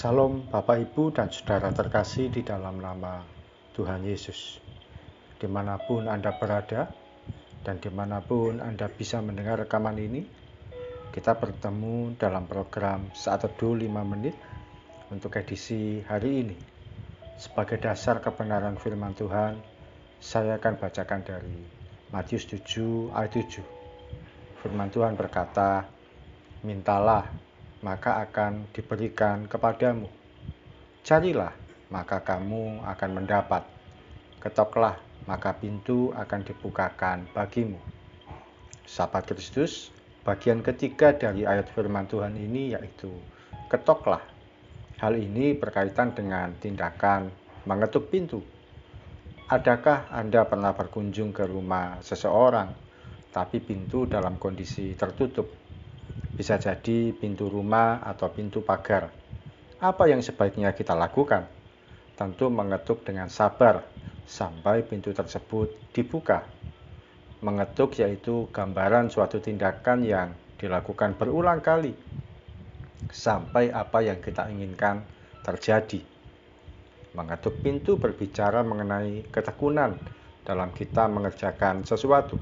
Salam Bapak Ibu dan Saudara terkasih di dalam nama Tuhan Yesus. Dimanapun Anda berada dan dimanapun Anda bisa mendengar rekaman ini, kita bertemu dalam program Saat Teduh 5 Menit untuk edisi hari ini. Sebagai dasar kebenaran firman Tuhan, saya akan bacakan dari Matius 7 ayat 7. Firman Tuhan berkata, "Mintalah, maka akan diberikan kepadamu. Carilah, maka kamu akan mendapat. Ketoklah, maka pintu akan dibukakan bagimu." Sahabat Kristus, bagian ketiga dari ayat firman Tuhan ini yaitu ketoklah. Hal ini berkaitan dengan tindakan mengetuk pintu. Adakah Anda pernah berkunjung ke rumah seseorang, tapi pintu dalam kondisi tertutup? Bisa jadi pintu rumah atau pintu pagar. Apa yang sebaiknya kita lakukan? Tentu mengetuk dengan sabar sampai pintu tersebut dibuka. Mengetuk yaitu gambaran suatu tindakan yang dilakukan berulang kali sampai apa yang kita inginkan terjadi. Mengetuk pintu berbicara mengenai ketekunan dalam kita mengerjakan sesuatu.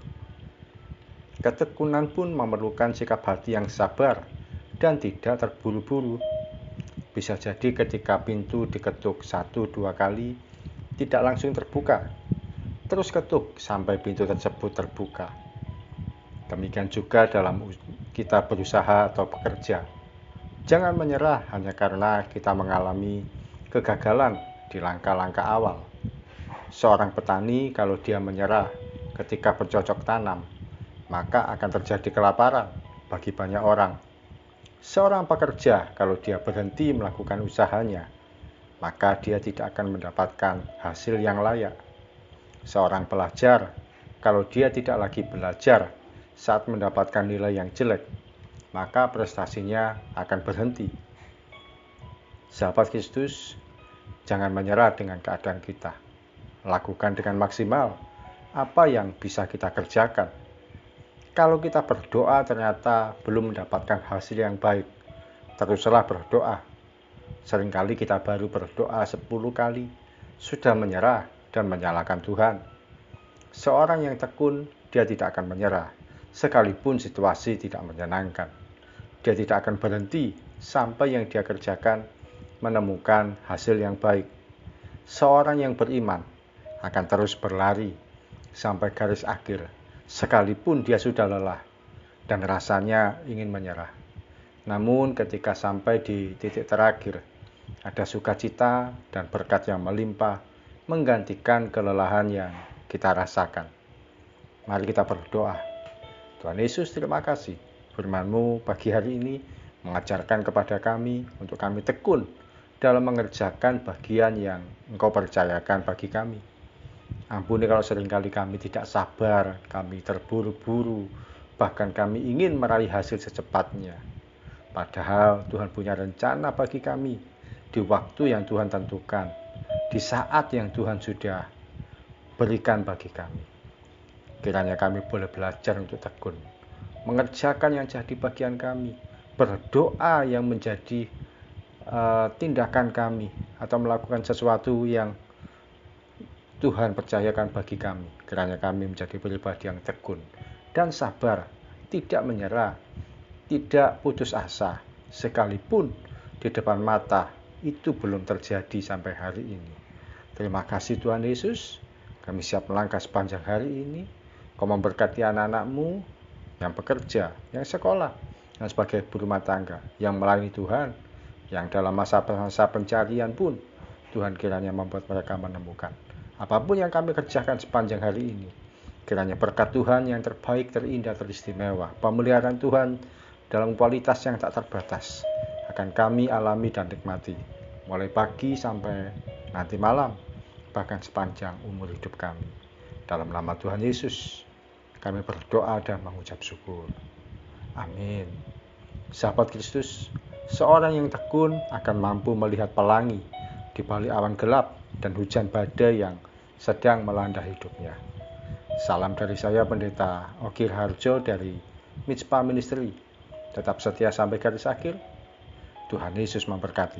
Ketekunan pun memerlukan sikap hati yang sabar dan tidak terburu-buru. Bisa jadi ketika pintu diketuk 1-2 kali, tidak langsung terbuka. Terus ketuk sampai pintu tersebut terbuka. Demikian juga dalam kita berusaha atau bekerja. Jangan menyerah hanya karena kita mengalami kegagalan di langkah-langkah awal. Seorang petani kalau dia menyerah ketika bercocok tanam, maka akan terjadi kelaparan bagi banyak orang. Seorang pekerja kalau dia berhenti melakukan usahanya, maka dia tidak akan mendapatkan hasil yang layak. Seorang pelajar kalau dia tidak lagi belajar saat mendapatkan nilai yang jelek, maka prestasinya akan berhenti. Sahabat Kristus, jangan menyerah dengan keadaan kita. Lakukan dengan maksimal apa yang bisa kita kerjakan. Kalau kita berdoa ternyata belum mendapatkan hasil yang baik, teruslah berdoa. Seringkali kita baru berdoa 10 kali, sudah menyerah dan menyalahkan Tuhan. Seorang yang tekun, dia tidak akan menyerah, sekalipun situasi tidak menyenangkan. Dia tidak akan berhenti sampai yang dia kerjakan menemukan hasil yang baik. Seorang yang beriman akan terus berlari sampai garis akhir, sekalipun dia sudah lelah dan rasanya ingin menyerah. Namun ketika sampai di titik terakhir, ada sukacita dan berkat yang melimpah menggantikan kelelahan yang kita rasakan. Mari kita berdoa. Tuhan Yesus, terima kasih. Firman-Mu pagi hari ini mengajarkan kepada kami untuk kami tekun dalam mengerjakan bagian yang Engkau percayakan bagi kami. Ampuni kalau seringkali kami tidak sabar, kami terburu-buru, bahkan kami ingin meraih hasil secepatnya. Padahal Tuhan punya rencana bagi kami di waktu yang Tuhan tentukan, di saat yang Tuhan sudah berikan bagi kami. Kiranya kami boleh belajar untuk tekun, mengerjakan yang jadi bagian kami, berdoa yang menjadi tindakan kami, atau melakukan sesuatu yang Tuhan percayakan bagi kami. Kiranya kami menjadi pribadi yang tekun dan sabar, tidak menyerah, tidak putus asa, sekalipun di depan mata itu belum terjadi sampai hari ini. Terima kasih Tuhan Yesus, kami siap melangkah sepanjang hari ini. Kau memberkati anak-anak-Mu yang bekerja, yang sekolah, yang sebagai ibu rumah tangga, yang melayani Tuhan, yang dalam masa-masa pencarian pun Tuhan kiranya membuat mereka menemukan. Apapun yang kami kerjakan sepanjang hari ini, kiranya berkat Tuhan yang terbaik, terindah, teristimewa, pemeliharaan Tuhan dalam kualitas yang tak terbatas akan kami alami dan nikmati, mulai pagi sampai nanti malam, bahkan sepanjang umur hidup kami. Dalam nama Tuhan Yesus, kami berdoa dan mengucap syukur. Amin. Sahabat Kristus, seorang yang tekun akan mampu melihat pelangi di balik awan gelap dan hujan badai yang sedang melanda hidupnya. Salam dari saya, Pendeta Ogi Harjo dari Mitspa Ministry. Tetap setia sampai garis akhir. Tuhan Yesus memberkati.